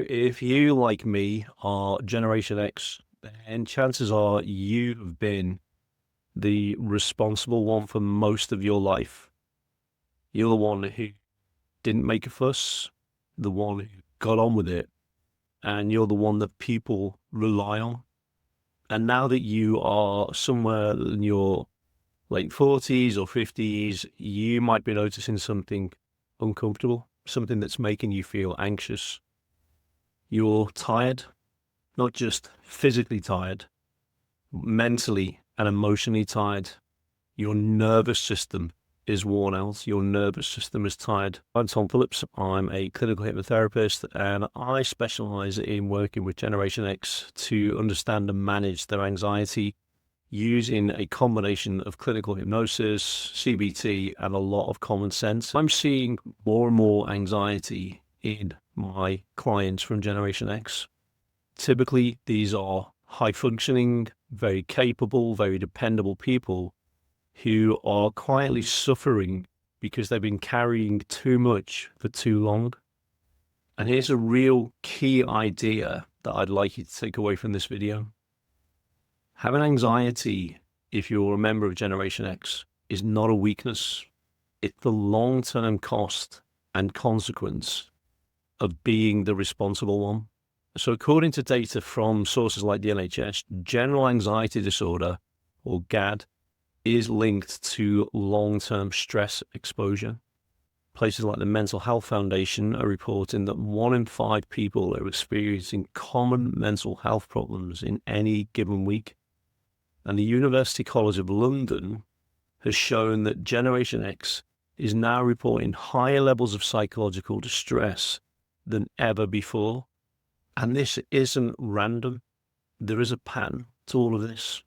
if you, like me, are Generation X, then chances are you've been the responsible one for most of your life. You're the one who didn't make a fuss, the one who got on with it, and you're the one that people rely on. And now that you are somewhere in your late 40s or 50s, you might be noticing something uncomfortable, something that's making you feel anxious. You're tired, not just physically tired, mentally and emotionally tired. Your nervous system is worn out. Your nervous system is tired. I'm Tom Phillips. I'm a clinical hypnotherapist, and I specialize in working with Generation X to understand and manage their anxiety using a combination of clinical hypnosis, CBT, and a lot of common sense. I'm seeing more and more anxiety in my clients from Generation X. Typically, these are high-functioning, very capable, very dependable people who are quietly suffering because they've been carrying too much for too long. And here's a real key idea that I'd like you to take away from this video. Having anxiety, if you're a member of Generation X, is not a weakness. It's the long-term cost and consequence of being the responsible one. So according to data from sources like the NHS, general anxiety disorder, or GAD, is linked to long-term stress exposure. Places like the Mental Health Foundation are reporting that 1 in 5 people are experiencing common mental health problems in any given week. And the University College of London has shown that Generation X is now reporting higher levels of psychological distress than ever before. And this isn't random. There is a pattern to all of this.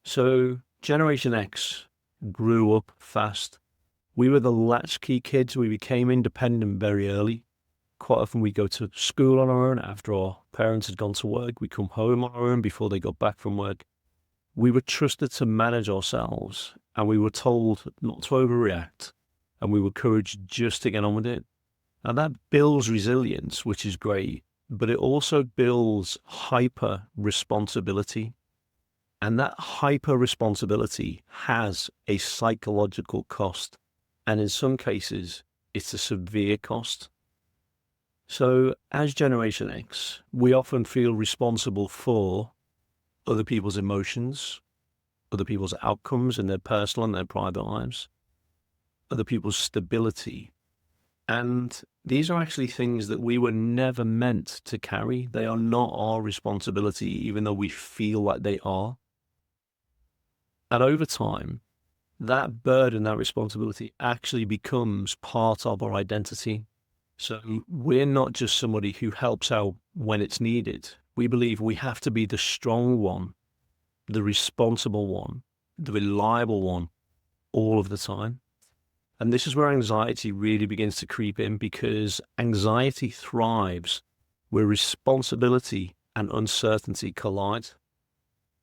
So Generation X grew up fast. We were the latchkey kids. We became independent very early. Quite often we go to school on our own after our parents had gone to work. We come home on our own before they got back from work. We were trusted to manage ourselves, and we were told not to overreact, and we were encouraged just to get on with it. And that builds resilience, which is great, but it also builds hyper responsibility. And that hyper responsibility has a psychological cost. And in some cases, it's a severe cost. So as Generation X, we often feel responsible for other people's emotions, other people's outcomes in their personal and their private lives, other people's stability. And these are actually things that we were never meant to carry. They are not our responsibility, even though we feel like they are. And over time, that burden, that responsibility actually becomes part of our identity. So we're not just somebody who helps out when it's needed. We believe we have to be the strong one, the responsible one, the reliable one all of the time. And this is where anxiety really begins to creep in, because anxiety thrives where responsibility and uncertainty collide.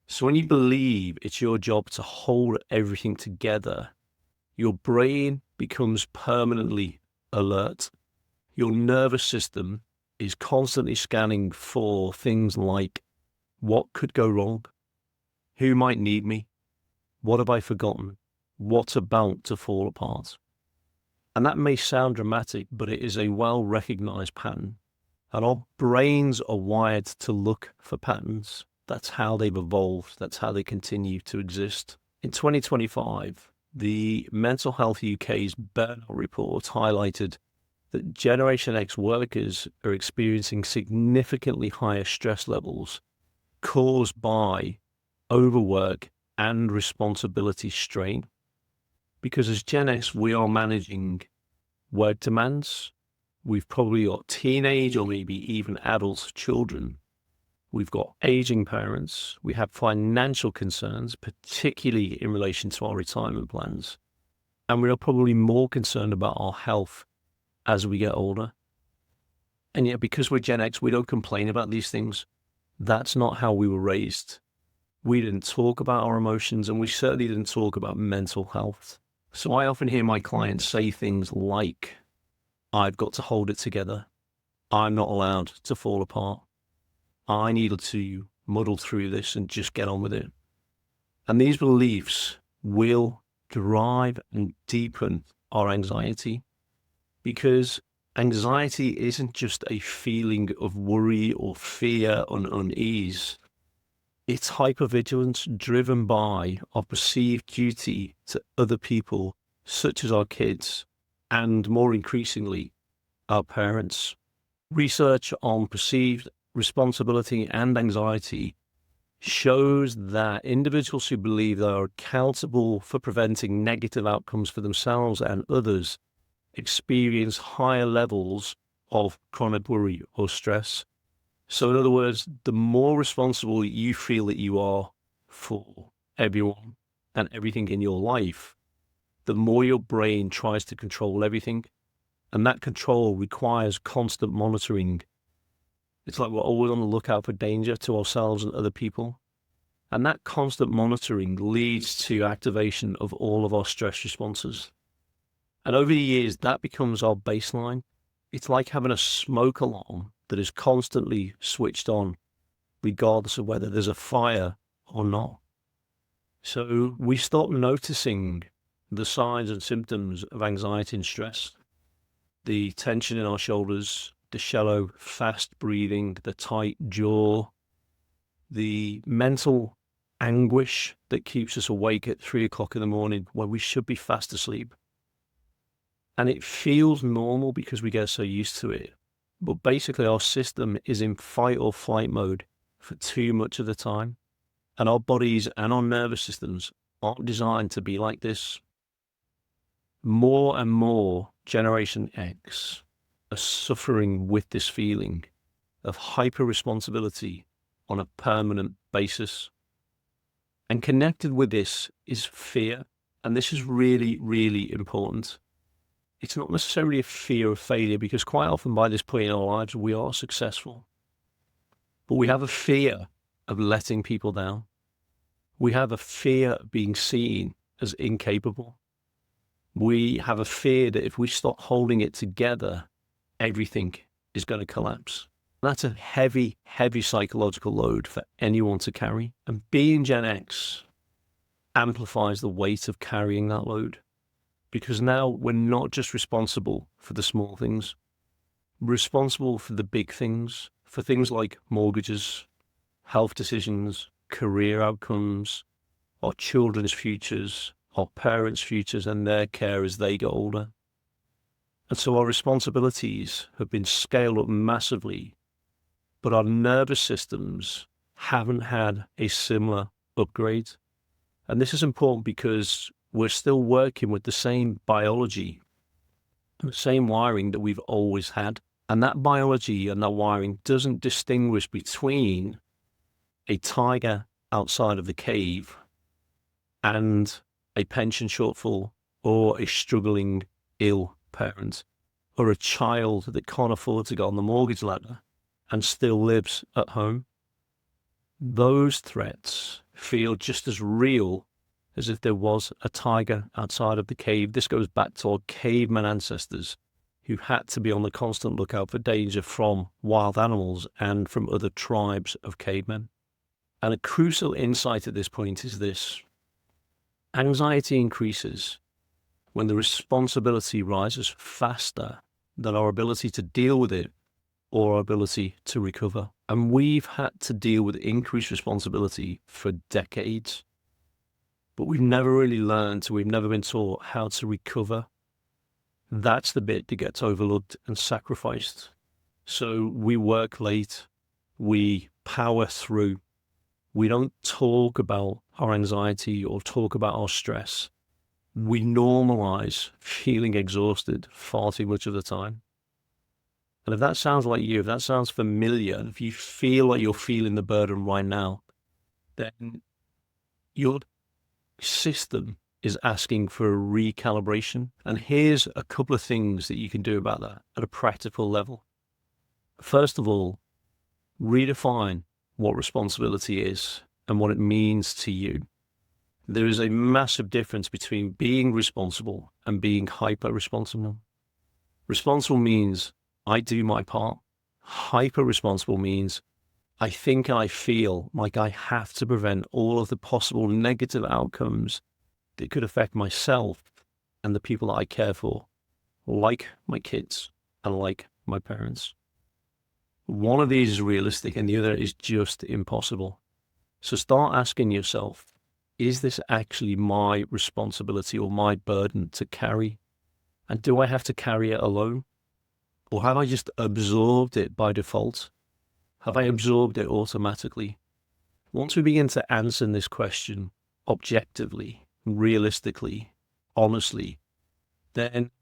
So when you believe it's your job to hold everything together, your brain becomes permanently alert. Your nervous system is constantly scanning for things like, what could go wrong? Who might need me? What have I forgotten? What's about to fall apart? And that may sound dramatic, but it is a well-recognized pattern. And our brains are wired to look for patterns. That's how they've evolved. That's how they continue to exist. In 2025, the Mental Health UK's burnout report highlighted that Generation X workers are experiencing significantly higher stress levels caused by overwork and responsibility strain. Because as Gen X, we are managing work demands. We've probably got teenage or maybe even adult children. We've got aging parents. We have financial concerns, particularly in relation to our retirement plans. And we are probably more concerned about our health as we get older. And yet, because we're Gen X, we don't complain about these things. That's not how we were raised. We didn't talk about our emotions, and we certainly didn't talk about mental health. So I often hear my clients say things like, I've got to hold it together. I'm not allowed to fall apart. I needed to muddle through this and just get on with it. And these beliefs will drive and deepen our anxiety, because anxiety isn't just a feeling of worry or fear or unease. It's hypervigilance driven by our perceived duty to other people, such as our kids, and more increasingly, our parents. Research on perceived responsibility and anxiety shows that individuals who believe they are accountable for preventing negative outcomes for themselves and others experience higher levels of chronic worry or stress. So in other words, the more responsible you feel that you are for everyone and everything in your life, the more your brain tries to control everything. And that control requires constant monitoring. It's like we're always on the lookout for danger to ourselves and other people. And that constant monitoring leads to activation of all of our stress responses. And over the years, that becomes our baseline. It's like having a smoke alarm that is constantly switched on, regardless of whether there's a fire or not. So we stop noticing the signs and symptoms of anxiety and stress, the tension in our shoulders, the shallow, fast breathing, the tight jaw, the mental anguish that keeps us awake at 3 o'clock in the morning when we should be fast asleep. And it feels normal because we get so used to it. But basically our system is in fight or flight mode for too much of the time. And our bodies and our nervous systems aren't designed to be like this. More and more Generation X are suffering with this feeling of hyper responsibility on a permanent basis. And connected with this is fear. And this is really, really important. It's not necessarily a fear of failure, because quite often by this point in our lives, we are successful. But we have a fear of letting people down. We have a fear of being seen as incapable. We have a fear that if we stop holding it together, everything is going to collapse. That's a heavy, heavy psychological load for anyone to carry. And being Gen X amplifies the weight of carrying that load. Because now we're not just responsible for the small things, we're responsible for the big things, for things like mortgages, health decisions, career outcomes, our children's futures, our parents' futures and their care as they get older. And so our responsibilities have been scaled up massively, but our nervous systems haven't had a similar upgrade. And this is important because we're still working with the same biology, the same wiring that we've always had. And that biology and that wiring doesn't distinguish between a tiger outside of the cave and a pension shortfall, or a struggling, ill parent, or a child that can't afford to go on the mortgage ladder and still lives at home. Those threats feel just as real as if there was a tiger outside of the cave. This goes back to our caveman ancestors who had to be on the constant lookout for danger from wild animals and from other tribes of cavemen. And a crucial insight at this point is this: anxiety increases when the responsibility rises faster than our ability to deal with it or our ability to recover. And we've had to deal with increased responsibility for decades, but we've never really learned, we've never been taught how to recover. That's the bit that gets overlooked and sacrificed. So we work late, we power through, we don't talk about our anxiety or talk about our stress. We normalize feeling exhausted far too much of the time. And if that sounds like you, if that sounds familiar, if you feel like you're feeling the burden right now, then your system is asking for a recalibration. And here's a couple of things that you can do about that at a practical level. First of all, redefine what responsibility is and what it means to you. There is a massive difference between being responsible and being hyper responsible. Responsible means I do my part. Hyper responsible means I think and I feel like I have to prevent all of the possible negative outcomes that could affect myself and the people that I care for, like my kids and like my parents. One of these is realistic and the other is just impossible. So start asking yourself, is this actually my responsibility or my burden to carry? And do I have to carry it alone? Or have I just absorbed it by default? Have I absorbed it automatically? Once we begin to answer this question objectively, realistically, honestly, then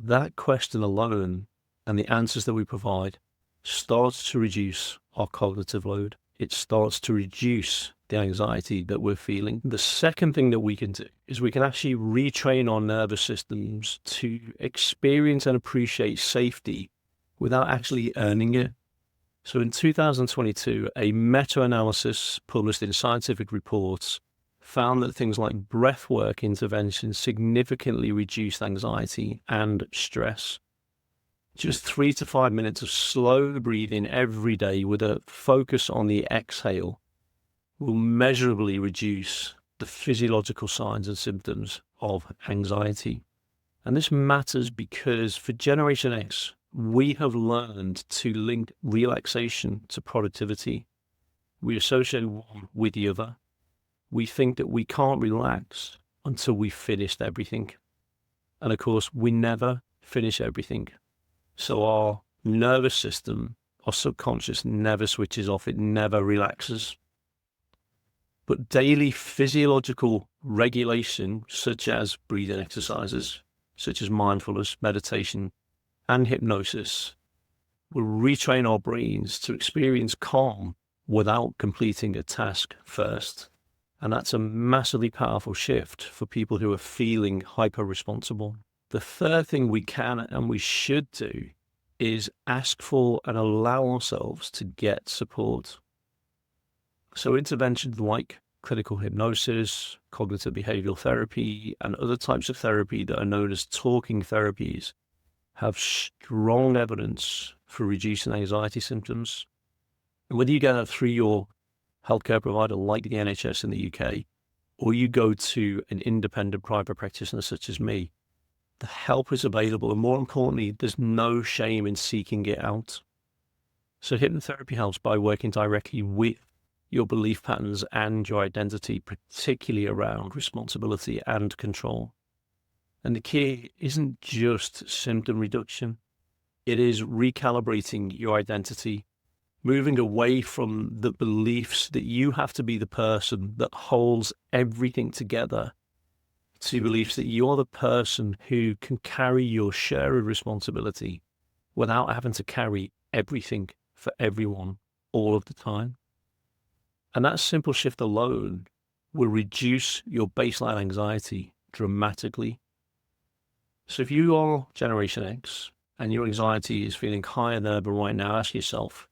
that question alone and the answers that we provide starts to reduce our cognitive load. It starts to reduce the anxiety that we're feeling. The second thing that we can do is we can actually retrain our nervous systems to experience and appreciate safety without actually earning it. So in 2022, a meta-analysis published in Scientific Reports found that things like breathwork interventions significantly reduced anxiety and stress. Just 3 to 5 minutes of slow breathing every day with a focus on the exhale will measurably reduce the physiological signs and symptoms of anxiety. And this matters because for Generation X, we have learned to link relaxation to productivity. We associate one with the other. We think that we can't relax until we've finished everything. And of course, we never finish everything. So our nervous system, our subconscious never switches off. It never relaxes. But daily physiological regulation, such as breathing exercises, such as mindfulness, meditation, and hypnosis, will retrain our brains to experience calm without completing a task first. And that's a massively powerful shift for people who are feeling hyper-responsible. The third thing we can and we should do is ask for and allow ourselves to get support. So interventions like clinical hypnosis, cognitive behavioral therapy, and other types of therapy that are known as talking therapies have strong evidence for reducing anxiety symptoms. And whether you get that through your healthcare provider like the NHS in the UK, or you go to an independent private practitioner such as me, the help is available. And more importantly, there's no shame in seeking it out. So hypnotherapy helps by working directly with your belief patterns and your identity, particularly around responsibility and control. And the key isn't just symptom reduction. It is recalibrating your identity, moving away from the beliefs that you have to be the person that holds everything together to beliefs that you're the person who can carry your share of responsibility without having to carry everything for everyone all of the time. And that simple shift alone will reduce your baseline anxiety dramatically. So if you are Generation X and your anxiety is feeling higher than ever right now, ask yourself,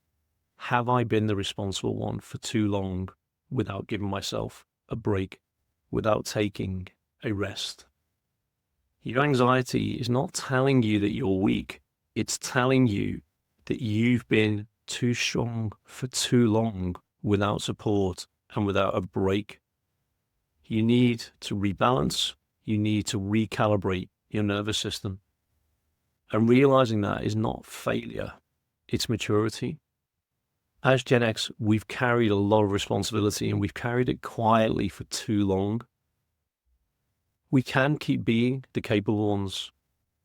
have I been the responsible one for too long without giving myself a break, without taking a rest? Your anxiety is not telling you that you're weak. It's telling you that you've been too strong for too long without support and without a break. You need to rebalance. You need to recalibrate your nervous system. And realizing that is not failure, it's maturity. As Gen X, we've carried a lot of responsibility and we've carried it quietly for too long. We can keep being the capable ones,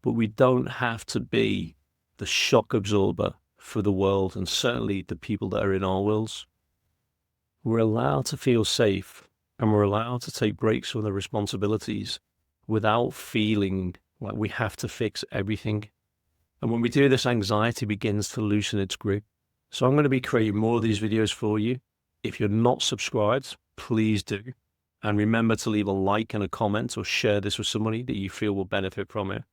but we don't have to be the shock absorber for the world and certainly the people that are in our worlds. We're allowed to feel safe and we're allowed to take breaks from the responsibilities without feeling like we have to fix everything. And when we do this, anxiety begins to loosen its grip. So I'm going to be creating more of these videos for you. If you're not subscribed, please do. And remember to leave a like and a comment or share this with somebody that you feel will benefit from it.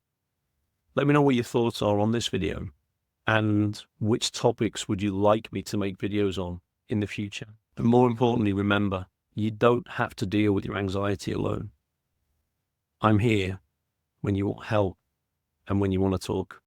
Let me know what your thoughts are on this video and which topics would you like me to make videos on in the future. And more importantly, remember, you don't have to deal with your anxiety alone. I'm here when you want help and when you want to talk.